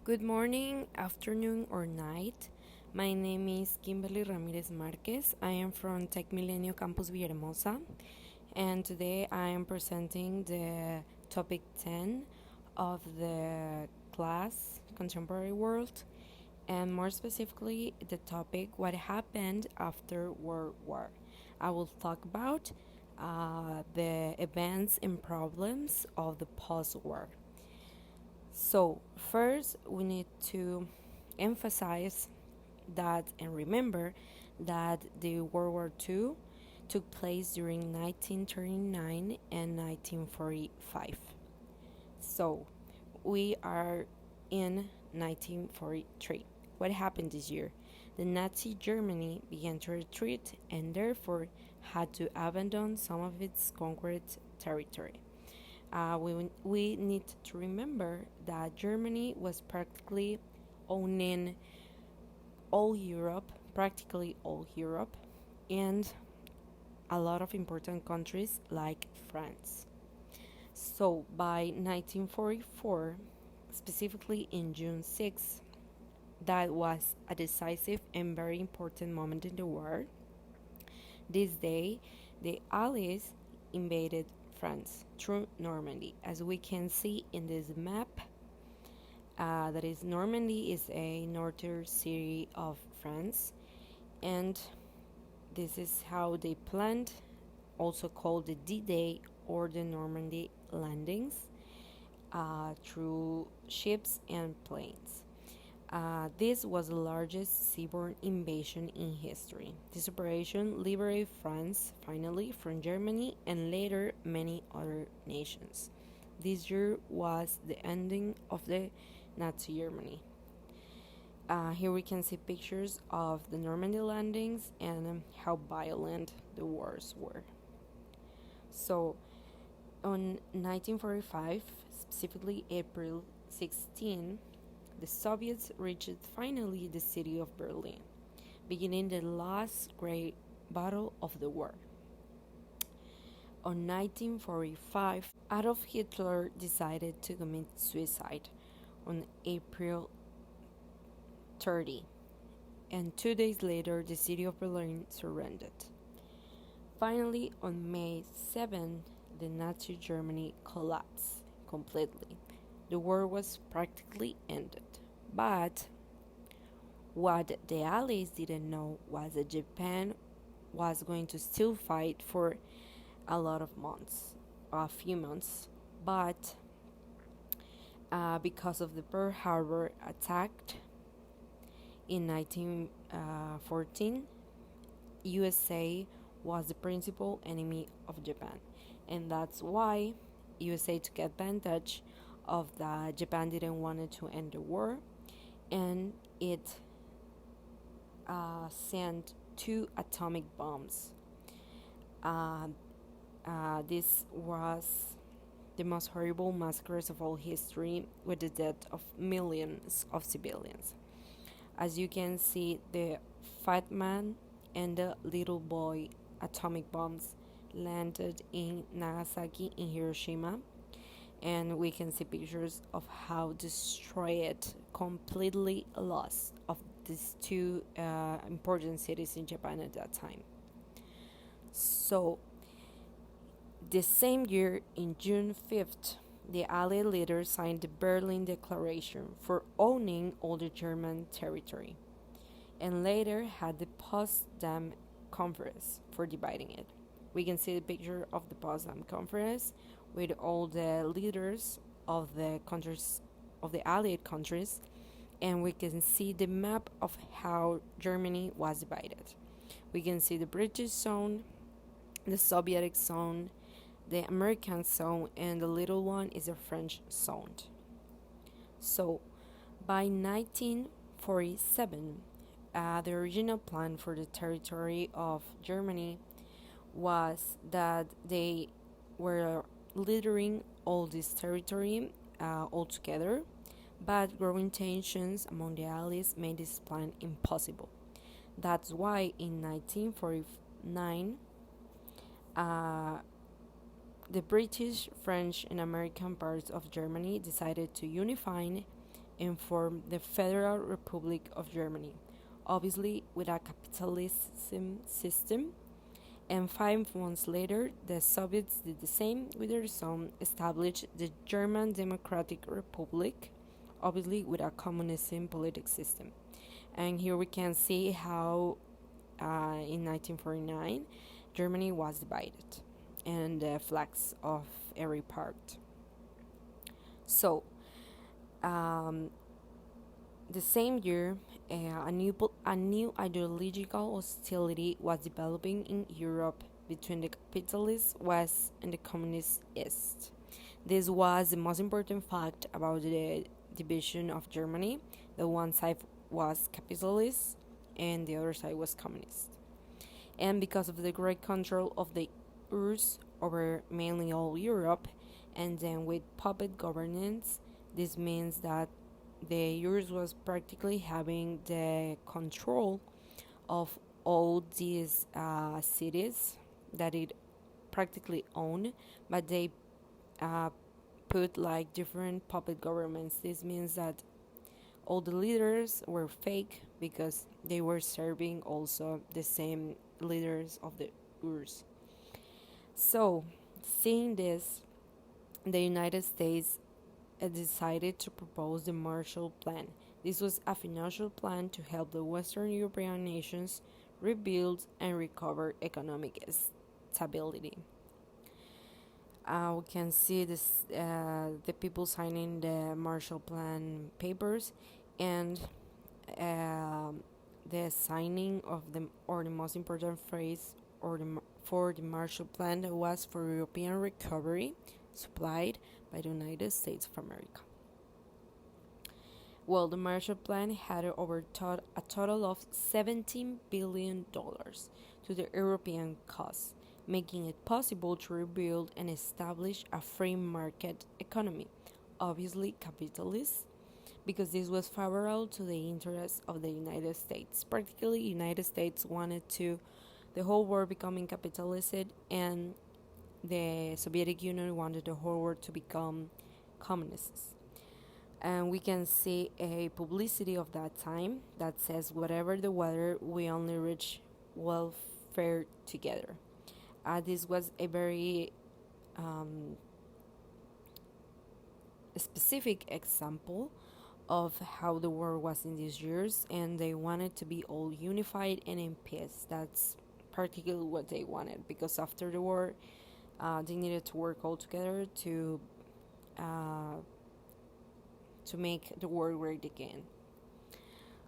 Good morning, afternoon, or night. My name is Kimberly Ramirez Marquez. I am from Tech Milenio Campus Villahermosa, and today I am presenting the topic 10 of the class Contemporary World, and more specifically, the topic What Happened After World War. I will talk about the events and problems of the post war. So, first, we need to emphasize that and remember that the World War II took place during 1939 and 1945. So, we are in 1943. What happened this year? The Nazi Germany began to retreat and therefore had to abandon some of its conquered territory. We need to remember that Germany was practically owning practically all Europe, and a lot of important countries like France. So by 1944, specifically in June 6, that was a decisive and very important moment in the war. This day, the Allies invaded France through Normandy. As we can see in this map, that is Normandy is a northern city of France, and this is how they planned, also called the D-Day or the Normandy landings, through ships and planes. This was the largest seaborne invasion in history. This operation liberated France finally from Germany and later many other nations. This year was the ending of the Nazi Germany. Here we can see pictures of the Normandy landings and how violent the wars were. So, on 1945, specifically April 16, the Soviets reached finally the city of Berlin, beginning the last great battle of the war. On 1945, Adolf Hitler decided to commit suicide on April 30, and 2 days later, the city of Berlin surrendered. Finally, on May 7, the Nazi Germany collapsed completely. The war was practically ended. But what the Allies didn't know was that Japan was going to still fight for a few months. But because of the Pearl Harbor attack in 1914, USA was the principal enemy of Japan, and that's why USA took advantage of that Japan didn't want to end the war, and it sent 2 atomic bombs. This was the most horrible massacres of all history, with the death of millions of civilians. As you can see, the fat man and the little boy atomic bombs landed in Nagasaki and Hiroshima, and we can see pictures of how destroyed, completely lost of these 2 important cities in Japan at that time. So, the same year, in June 5th, the Allied leaders signed the Berlin Declaration for owning all the German territory, and later had the Potsdam Conference for dividing it. We can see the picture of the Potsdam Conference with all the leaders of the countries, of the Allied countries, and we can see the map of how Germany was divided. We can see the British zone, the Soviet zone, the American zone, and the little one is the French zone. So, by 1947, the original plan for the territory of Germany was that they were leadering all this territory altogether, but growing tensions among the Allies made this plan impossible. That's why in 1949, the British, French, and American parts of Germany decided to unify and formed the Federal Republic of Germany, obviously with a capitalism system. And 5 months later, the Soviets did the same with their son, established the German Democratic Republic, obviously with a communism political system. And here we can see how in 1949 Germany was divided and the flags of every part. So, um, the same year, a new ideological hostility was developing in Europe between the capitalist West and the communist East. This was the most important fact about the division of Germany. The one side was capitalist and the other side was communist. And because of the great control of the URSS over mainly all Europe, and then with puppet governance, this means that the URSS was practically having the control of all these cities that it practically owned, but they uh, put like different puppet governments. This means that all the leaders were fake because they were serving also the same leaders of the URSS. So, seeing this, the United States decided to propose the Marshall Plan. This was a financial plan to help the Western European nations rebuild and recover economic stability. We can see this, the people signing the Marshall Plan papers, and the signing of the most important phrase for the Marshall Plan was for European recovery, supplied by the United States of America. Well, the Marshall Plan had a total of $17 billion to the European cause, making it possible to rebuild and establish a free market economy, obviously capitalist, because this was favorable to the interests of the United States. Practically, the United States wanted the whole world becoming capitalistic, and the Soviet Union wanted the whole world to become communists. And we can see a publicity of that time that says, whatever the weather, we only reach welfare together. This was a very specific example of how the world was in these years, and they wanted to be all unified and in peace. That's particularly what they wanted, because after the war, they needed to work all together to make the world great again.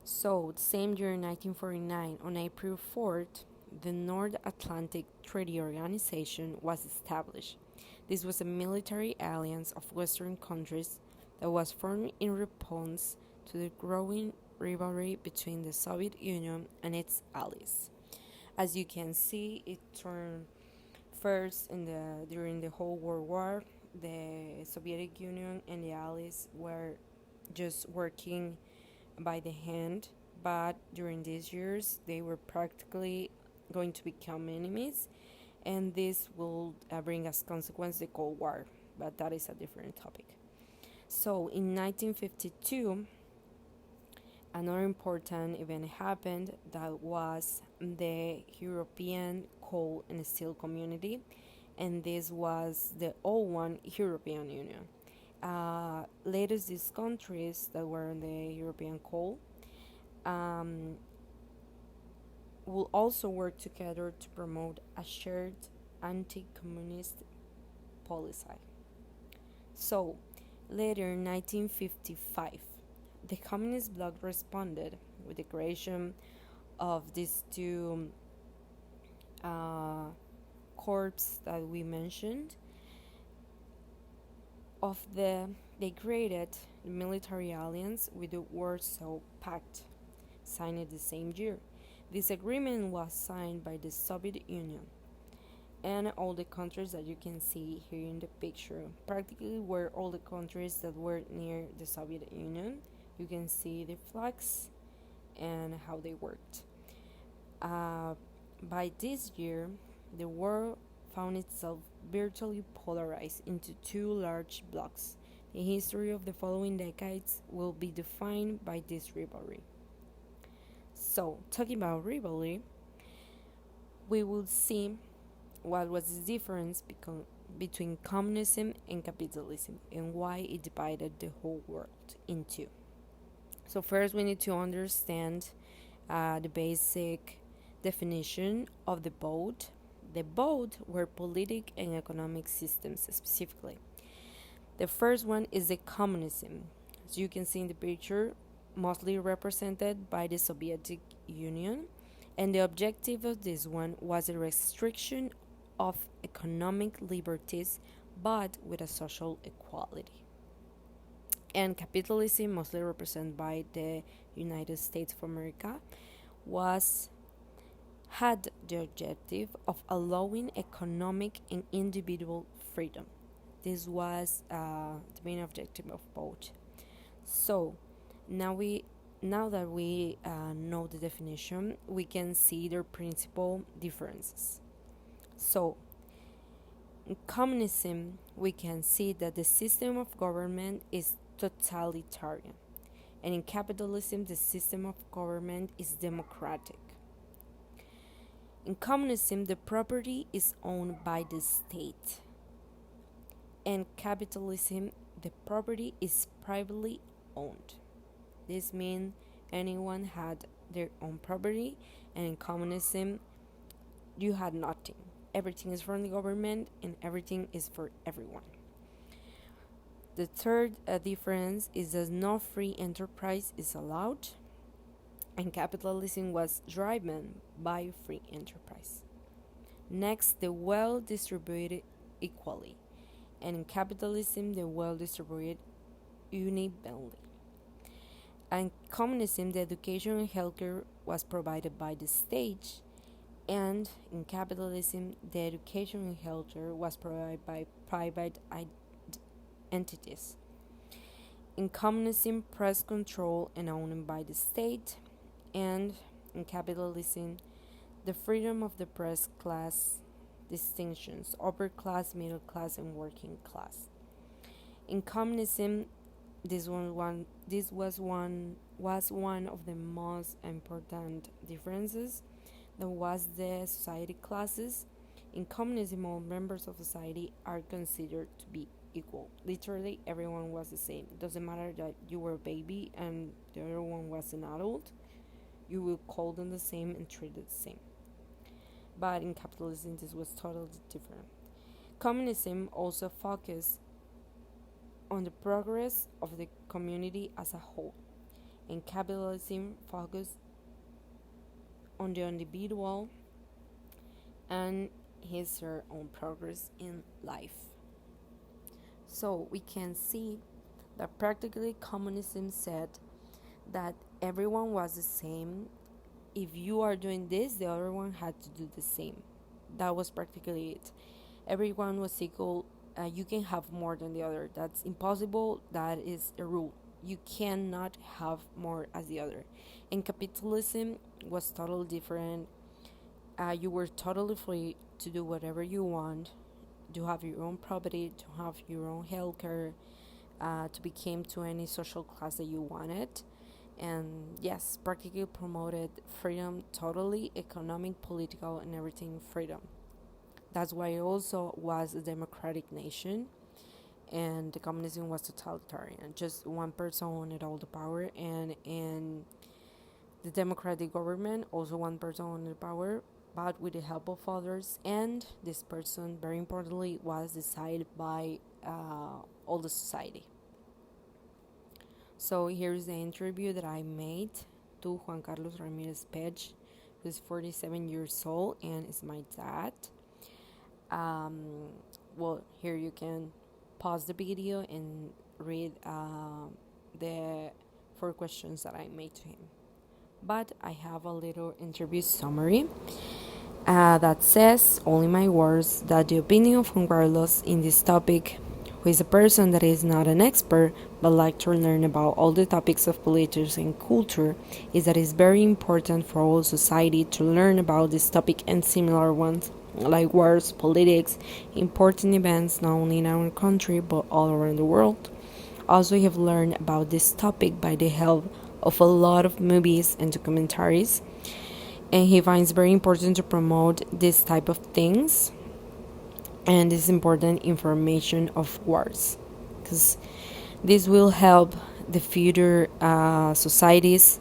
So, the same year, 1949, on April 4th, the North Atlantic Treaty Organization was established. This was a military alliance of Western countries that was formed in response to the growing rivalry between the Soviet Union and its allies. As you can see, it turned first during the whole World War. The Soviet Union and the allies were just working by the hand, but during these years they were practically going to become enemies, and this will bring as consequence the Cold War, but that is a different topic. So in 1952, another important event happened, that was the European Coal and Steel Community, and this was the old European Union. Later, these countries that were in the European coal will also work together to promote a shared anti-communist policy. So, later in 1955, the Communist bloc responded with the creation of these two corps that we mentioned. They created the military alliance with the Warsaw Pact, signed the same year. This agreement was signed by the Soviet Union and all the countries that you can see here in the picture. Practically were all the countries that were near the Soviet Union. You can see the flags and how they worked. By this year, the world found itself virtually polarized into two large blocs, The history of the following decades will be defined by this rivalry. So, talking about rivalry, we will see what was the difference between communism and capitalism and why it divided the whole world in two. So, first, we need to understand the basic definition of the both. The both were politic and economic systems specifically. The first one is the communism, as you can see in the picture, mostly represented by the Soviet Union, and the objective of this one was the restriction of economic liberties but with a social equality. And capitalism, mostly represented by the United States of America, had the objective of allowing economic and individual freedom. This was the main objective of both. So now that we know the definition, we can see their principal differences. So in communism, we can see that the system of government is totalitarian, and in capitalism, the system of government is democratic. In communism, the property is owned by the state. In capitalism, the property is privately owned. This means anyone had their own property, and in communism, you had nothing. Everything is from the government, and everything is for everyone. The third difference is that no free enterprise is allowed, and capitalism was driven by free enterprise. Next, the wealth distributed equally, and in capitalism, the wealth distributed unevenly. And communism, the education and healthcare was provided by the state, and in capitalism, the education and healthcare was provided by private entities. In communism, press control and owned by the state, and in capitalism, the freedom of the press class distinctions: upper class, middle class, and working class. In communism, this was one of the most important differences. That was the society classes. In communism, all members of society are considered to be equal. Literally, everyone was the same. It doesn't matter that you were a baby and the other one was an adult. You will call them the same and treat it the same. But in capitalism, this was totally different. Communism also focused on the progress of the community as a whole, and capitalism focused on the individual and his or her own progress in life. So we can see that practically communism said that everyone was the same. If you are doing this, the other one had to do the same. That was practically it. Everyone was equal. You can have more than the other. That's impossible. That is a rule. You cannot have more as the other. And capitalism was totally different. You were totally free to do whatever you want, to have your own property, to have your own healthcare, to become to any social class that you wanted. And yes, practically promoted freedom totally, economic, political, and everything freedom. That's why it also was a democratic nation, and the communism was totalitarian. Just one person wanted all the power, and in the democratic government, also one person wanted the power, but with the help of others, and this person, very importantly, was decided by all the society. So here's the interview that I made to Juan Carlos Ramirez Pech, who's 47 years old and is my dad. Well, here you can pause the video and read the 4 questions that I made to him. But I have a little interview summary that says, only my words, that the opinion of Juan Carlos in this topic, who is a person that is not an expert but like to learn about all the topics of politics and culture, is that it's very important for all society to learn about this topic and similar ones like wars, politics, important events not only in our country but all around the world. Also, have learned about this topic by the help of a lot of movies and documentaries, and he finds very important to promote this type of things and this important information of wars, because this will help the future societies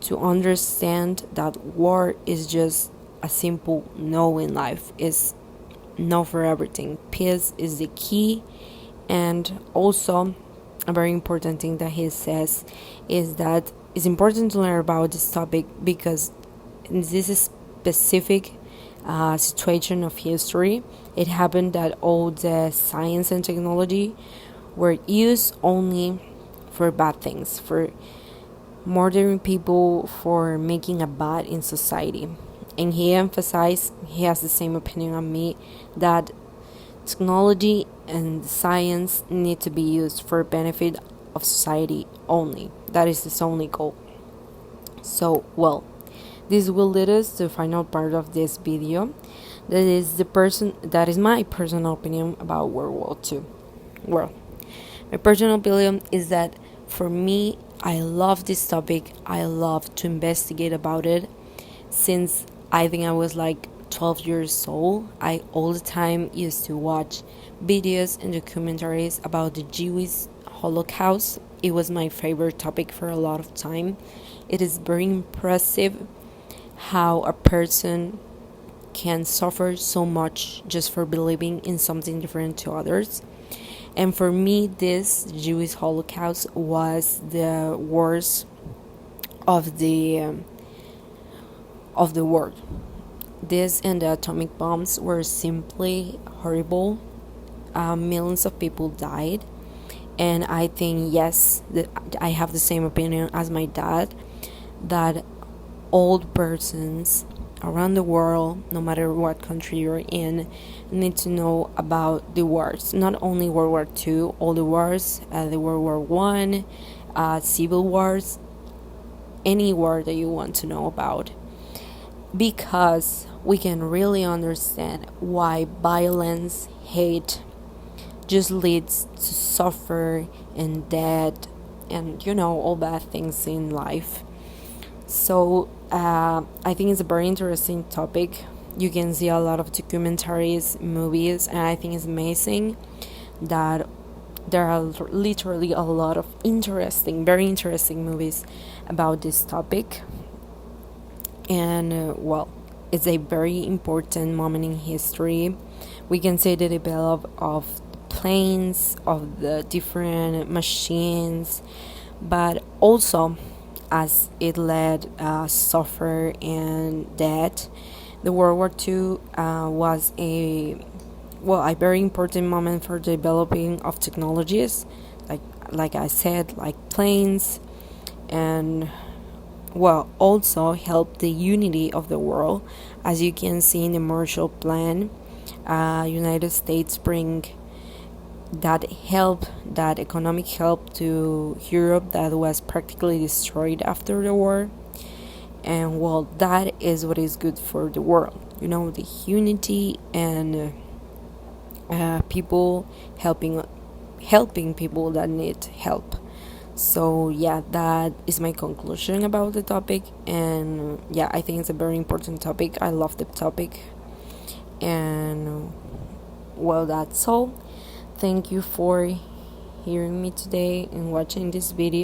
to understand that war is just a simple no in life. It's no for everything. Peace is the key. And also a very important thing that he says is that it's important to learn about this topic because in this specific situation of history, it happened that all the science and technology were used only for bad things, for murdering people, for making a bad in society. And he emphasized, he has the same opinion on me, that technology and science need to be used for benefit of society only. That is his only goal. So, well, this will lead us to the final part of this video. That is my personal opinion about World War II. Well, my personal opinion is that for me, I love this topic. I love to investigate about it since I think I was like 12 years old. I all the time used to watch videos and documentaries about the Jewish Holocaust. It was my favorite topic for a lot of time. It is very impressive how a person can suffer so much just for believing in something different to others. And for me, this Jewish Holocaust was the worst of the world. This and the atomic bombs were simply horrible. Millions of people died, and I think yes, I have the same opinion as my dad that old persons around the world, no matter what country you're in, need to know about the wars. Not only World War II, all the wars, the World War One, civil wars, any war that you want to know about, because we can really understand why violence, hate, just leads to suffer and death, and all bad things in life. So I think it's a very interesting topic. You can see a lot of documentaries, movies, and I think it's amazing that there are literally a lot of very interesting movies about this topic. And well, it's a very important moment in history. We can say the development of planes, of the different machines, but also as it led suffer and death. The World War II was a very important moment for developing of technologies, like I said, like planes, and also helped the unity of the world. As you can see in the Marshall Plan, United States bring that economic help to Europe that was practically destroyed after the war. And that is what is good for the world, the unity and people helping people that need help. So yeah, that is my conclusion about the topic. And yeah, I think it's a very important topic. I love the topic. And that's all. Thank you for hearing me today and watching this video.